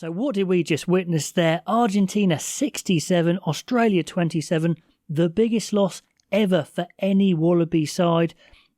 So what did we just witness there? Argentina 67, Australia 27, the biggest loss ever for any Wallaby side.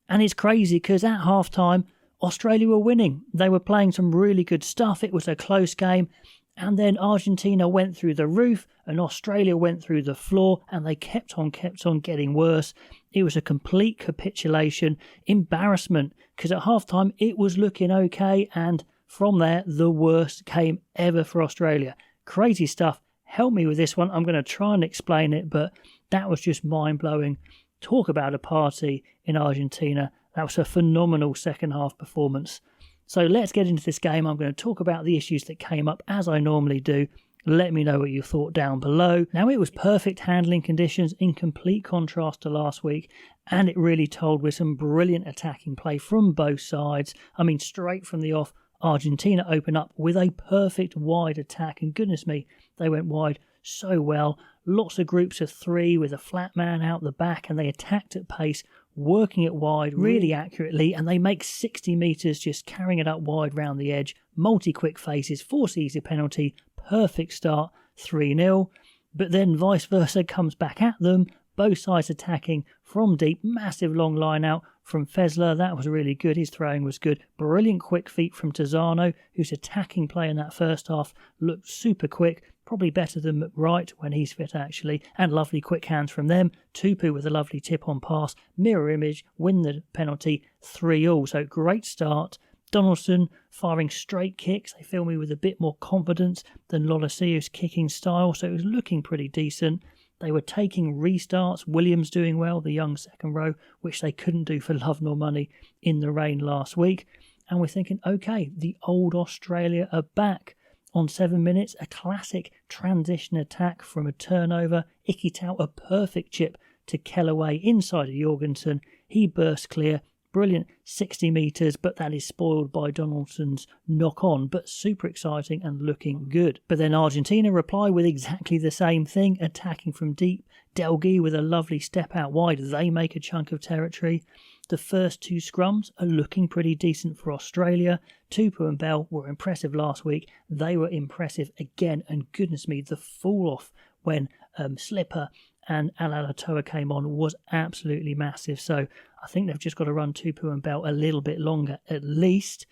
And it's crazy because at half-time, Australia were winning. They were playing some really good stuff. It was a close game. And then Argentina went through the roof and Australia went through the floor, and they kept on getting worse. It was a complete capitulation, embarrassment, because at half-time it was looking okay, and from there the worst came ever for Australia. Crazy stuff. Help me with this one. I'm going to try and explain it, but that was just mind-blowing. Talk about a party in Argentina. That was a phenomenal second-half performance. So let's get into this game. I'm going to talk about the issues that came up as I normally do. Let me know what you thought down below. Now, it was perfect handling conditions in complete contrast to last week, and it really told with some brilliant attacking play from both sides. I mean, straight from the off, Argentina opened up with a perfect wide attack, and goodness me, they went wide so well. Lots of groups of three with a flat man out the back, and they attacked at pace, working it wide really accurately, and they make 60 metres just carrying it up wide round the edge. Multi-quick faces, force easy penalty, perfect start, 3-0. But then vice versa comes back at them, both sides attacking from deep, massive long line out from Fezler. That was really good, his throwing was good. Brilliant quick feet from Tizano, whose attacking play in that first half looked super quick. Probably better than McWright when he's fit, actually. And lovely quick hands from them. Tupu with a lovely tip-on pass. Mirror image, win the penalty, 3-3. So great start. Donaldson firing straight kicks. They fill me with a bit more confidence than Lolosiu's kicking style. So it was looking pretty decent. They were taking restarts. Williams doing well, the young second row, which they couldn't do for love nor money in the rain last week. And we're thinking, okay, the old Australia are back. On 7 minutes, a classic transition attack from a turnover. Ikitau, a perfect chip to Kellaway inside of Jorgensen. He burst clear. Brilliant 60 metres, but that is spoiled by Donaldson's knock-on, but super exciting and looking good. But then Argentina reply with exactly the same thing, attacking from deep. Delgui with a lovely step out wide. They make a chunk of territory. The first two scrums are looking pretty decent for Australia. Tupu and Bell were impressive last week. They were impressive again. And goodness me, the fall-off when Slipper and Alalatoa came on was absolutely massive. So I think they've just got to run Tupu and Bell a little bit longer at least.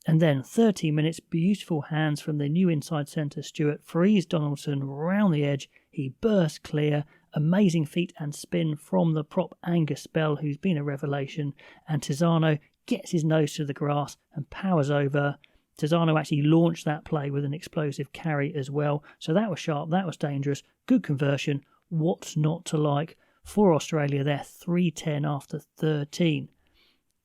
And then 30 minutes, beautiful hands from the new inside centre Stewart. Frees Donaldson round the edge. He burst clear. Amazing feet and spin from the prop Angus Bell, who's been a revelation. And Tizano gets his nose to the grass and powers over. Tizano actually launched that play with an explosive carry as well. So that was sharp, that was dangerous. Good conversion. What's not to like for Australia there? 3-10 after 13.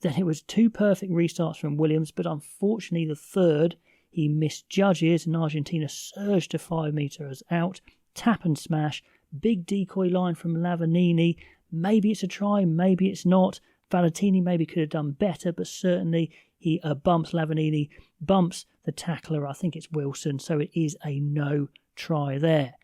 Then it was two perfect restarts from Williams, but unfortunately the third, he misjudges and Argentina surged to 5 metres out. Tap and smash. Big decoy line from Lavanini. Maybe it's a try, maybe it's not. Valentini maybe could have done better, but certainly he bumps Lavanini, bumps the tackler. I think it's Wilson, so it is a no try there.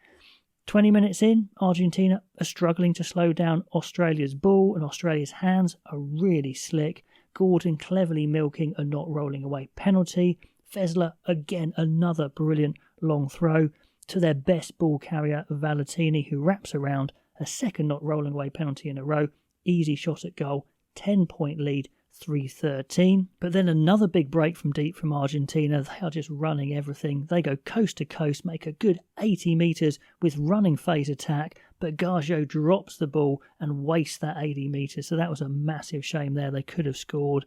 20 minutes in, Argentina are struggling to slow down Australia's ball, and Australia's hands are really slick. Gordon cleverly milking a not rolling away penalty. Fezler, again, another brilliant long throw to their best ball carrier, Valentini, who wraps around. A second not rolling away penalty in a row. Easy shot at goal. 10-point lead, 3-13. But then another big break from deep from Argentina. They are just running everything. They go coast to coast, make a good 80 metres with running phase attack. But Garjo drops the ball and wastes that 80 metres. So that was a massive shame there. They could have scored.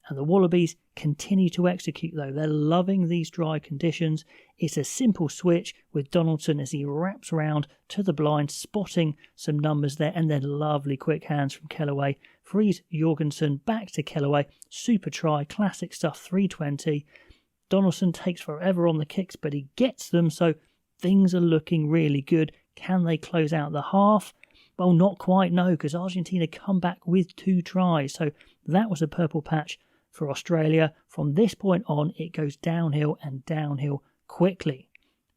And the Wallabies continue to execute, though. They're loving these dry conditions. It's a simple switch with Donaldson as he wraps around to the blind, spotting some numbers there, and then lovely quick hands from Kellaway. Frees Jorgensen back to Kellaway. Super try, classic stuff, 3:20. Donaldson takes forever on the kicks, but he gets them, so things are looking really good. Can they close out the half? Well, not quite, no, because Argentina come back with 2 tries. So that was a purple patch for Australia. From this point on, it goes downhill and downhill quickly.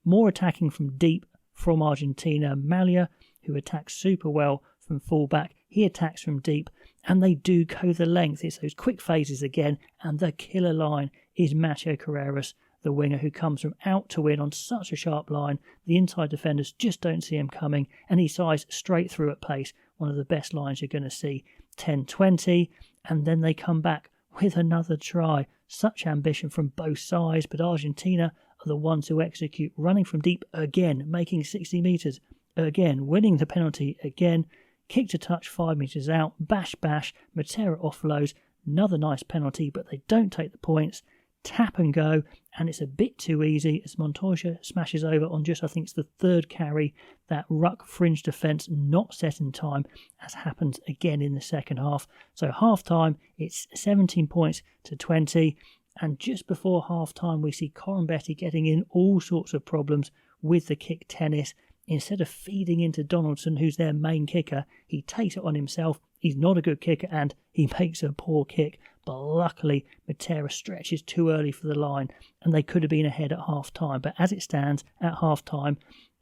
More attacking from deep from Argentina. Malia, who attacks super well from fullback, he attacks from deep, and they do go the length. It's those quick phases again, and the killer line is Macho Carreras, the winger who comes from out to win on such a sharp line. The inside defenders just don't see him coming, and he sighs straight through at pace. One of the best lines you're going to see. 10-20, and then they come back with another try. Such ambition from both sides, but Argentina are the ones who execute, running from deep again, making 60 metres again, winning the penalty again. Kick to touch 5 metres out, bash, Matera offloads, another nice penalty, but they don't take the points. Tap and go, and it's a bit too easy as Montoya smashes over on just, I think it's the third carry, that ruck fringe defence not set in time, as happens again in the second half. So half time, it's 17 points to 20, and just before half time we see Corambetti getting in all sorts of problems with the kick tennis. Instead of feeding into Donaldson, who's their main kicker, he takes it on himself. He's not a good kicker and he makes a poor kick. But luckily, Matera stretches too early for the line and they could have been ahead at half time. But as it stands, at half time,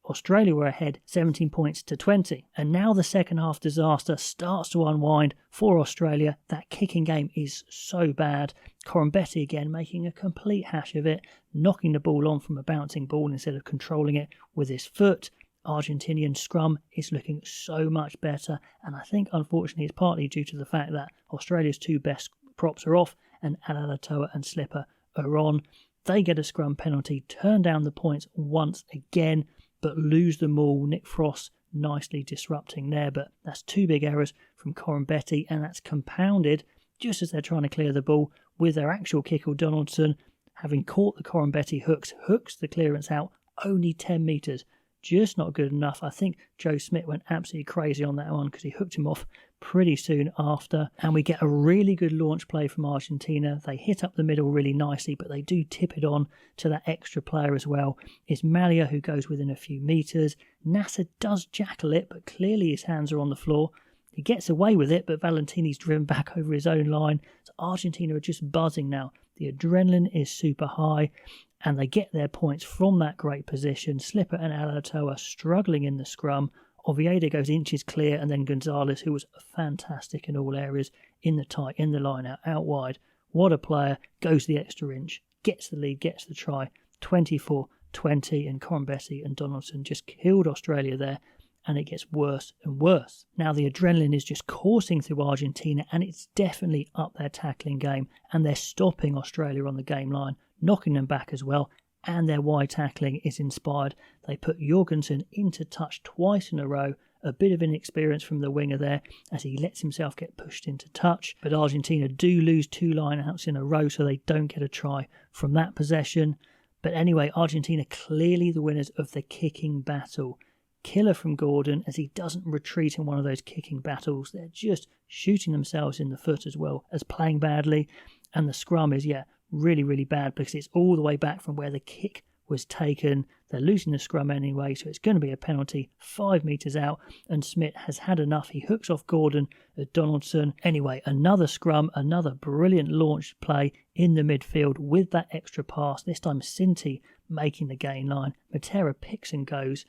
Australia were ahead 17 points to 20. And now the second half disaster starts to unwind for Australia. That kicking game is so bad. Corambetti again making a complete hash of it, knocking the ball on from a bouncing ball instead of controlling it with his foot. Argentinian scrum is looking so much better, and I think unfortunately it's partly due to the fact that Australia's two best props are off and Alatoa and Slipper are on. They get a scrum penalty, turn down the points once again, but lose them all. Nick Frost nicely disrupting there, but that's two big errors from Corambetti, and that's compounded just as they're trying to clear the ball with their actual kicker Donaldson having caught the Corambetti hooks the clearance out only 10 metres. Just not good enough. I think Joe Smith went absolutely crazy on that one because he hooked him off pretty soon after. And we get a really good launch play from Argentina. They hit up the middle really nicely, but they do tip it on to that extra player as well. It's Malia who goes within a few metres. Nasser does jackal it, but clearly his hands are on the floor. He gets away with it, but Valentini's driven back over his own line. So Argentina are just buzzing now. The adrenaline is super high, and they get their points from that great position. Slipper and Alatoa struggling in the scrum. Oviedo goes inches clear, and then Gonzalez, who was fantastic in all areas, in the tight, in the line, out wide. What a player, goes the extra inch, gets the lead, gets the try. 24-20, and Corambetti and Donaldson just killed Australia there, and it gets worse and worse. Now the adrenaline is just coursing through Argentina, and it's definitely up their tackling game, and they're stopping Australia on the game line, knocking them back as well, and their wide tackling is inspired. They put Jorgensen into touch twice in a row, a bit of inexperience from the winger there as he lets himself get pushed into touch, but Argentina do lose 2 line-outs in a row, so they don't get a try from that possession. But anyway, Argentina clearly the winners of the kicking battle. Killer from Gordon as he doesn't retreat in one of those kicking battles. They're just shooting themselves in the foot as well as playing badly, and the scrum is, really, really bad because it's all the way back from where the kick was taken. They're losing the scrum anyway, so it's going to be a penalty 5 metres out, and Smith has had enough. He hooks off Gordon at Donaldson. Anyway, another scrum, another brilliant launch play in the midfield with that extra pass. This time Sinti making the gain line. Matera picks and goes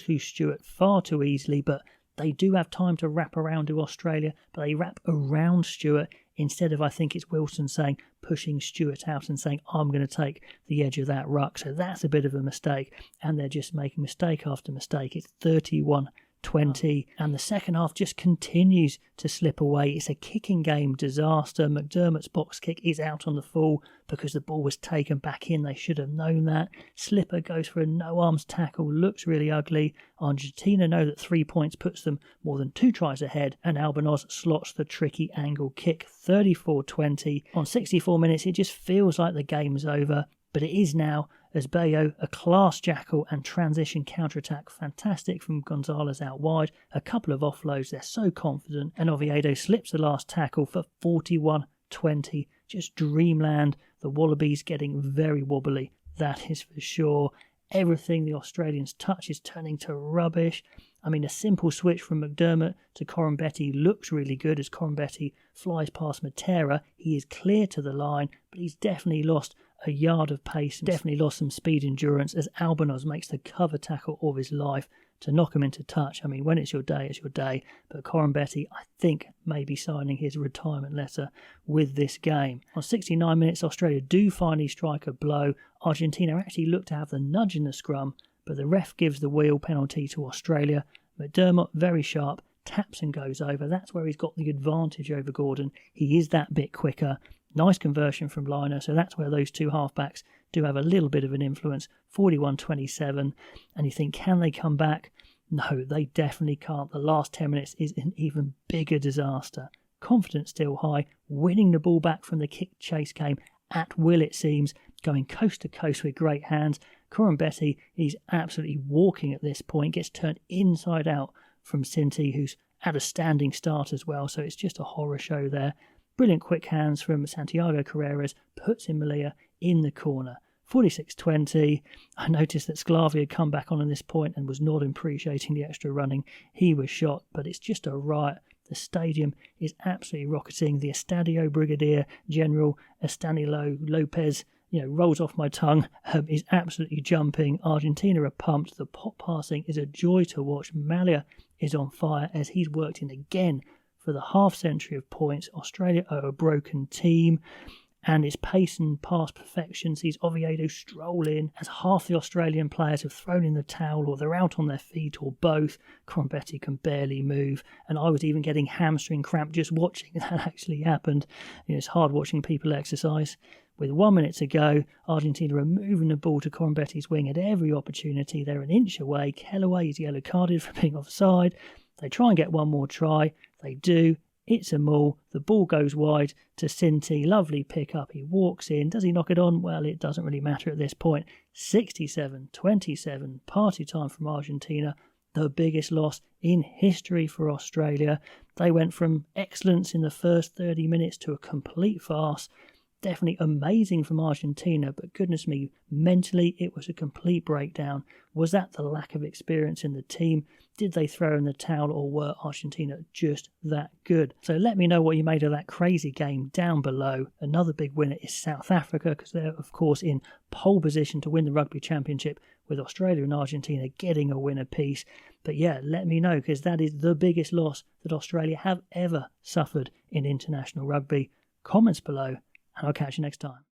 through Stewart far too easily, but they do have time to wrap around to Australia, but they wrap around Stewart instead of, I think it's Wilson saying, pushing Stewart out and saying, I'm going to take the edge of that ruck. So that's a bit of a mistake, and they're just making mistake after mistake. It's 31-20, and the second half just continues to slip away. It's a kicking game disaster. McDermott's box kick is out on the full because the ball was taken back in. They should have known that. Slipper goes for a no-arms tackle, looks really ugly. Argentina know that 3 points puts them more than 2 tries ahead, and Albanos slots the tricky angle kick. 34-20. On 64 minutes, it just feels like the game's over, but it is now, as Bayo, a class jackal and transition counter-attack, fantastic from Gonzalez out wide, a couple of offloads, they're so confident, and Oviedo slips the last tackle for 41-20, just dreamland. The Wallabies getting very wobbly, that is for sure. Everything the Australians touch is turning to rubbish. I mean, a simple switch from McDermott to Corambetti looks really good as Corambetti flies past Matera. He is clear to the line, but he's definitely lost a yard of pace, definitely lost some speed endurance as Albanos makes the cover tackle of his life to knock him into touch. I mean, when it's your day, it's your day. But Corambetti, I think, may be signing his retirement letter with this game. On 69 minutes, Australia do finally strike a blow. Argentina actually look to have the nudge in the scrum, but the ref gives the wheel penalty to Australia. McDermott, very sharp, taps and goes over. That's where he's got the advantage over Gordon. He is that bit quicker. Nice conversion from Liner, so that's where those two halfbacks do have a little bit of an influence. 41-27, and you think, can they come back? No, they definitely can't. The last 10 minutes is an even bigger disaster. Confidence still high, winning the ball back from the kick chase game at will, it seems, going coast to coast with great hands. Corambetti, he's absolutely walking at this point, gets turned inside out from Cinti, who's at a standing start as well, so it's just a horror show there. Brilliant quick hands from Santiago Carreras, puts in Malia in the corner. 46-20. I noticed that Sclavi had come back on this point and was not appreciating the extra running. He was shot, but it's just a riot. The stadium is absolutely rocketing. The Estadio Brigadier General Estanilo Lopez, rolls off my tongue, is absolutely jumping. Argentina are pumped. The pop passing is a joy to watch. Malia is on fire as he's worked in again for the half century of points. Australia are a broken team, and its pace and pass perfection sees Oviedo stroll in as half the Australian players have thrown in the towel or they're out on their feet or both. Corambetti can barely move, and I was even getting hamstring cramp just watching that actually happened. It's hard watching people exercise. With 1 minute to go, Argentina are moving the ball to Corambetti's wing at every opportunity. They're an inch away. Kellaway is yellow carded for being offside. They try and get one more try. They do. It's a maul. The ball goes wide to Cinti. Lovely pick up. He walks in. Does he knock it on? Well, it doesn't really matter at this point. 67-27. Party time from Argentina. The biggest loss in history for Australia. They went from excellence in the first 30 minutes to a complete farce. Definitely amazing from Argentina, but goodness me, mentally it was a complete breakdown. Was that the lack of experience in the team? Did they throw in the towel, or were Argentina just that good? So let me know what you made of that crazy game down below. Another big winner is South Africa, because they're of course in pole position to win the Rugby Championship, with Australia and Argentina getting a win apiece. But yeah, let me know, because that is the biggest loss that Australia have ever suffered in international rugby. Comments below, and I'll catch you next time.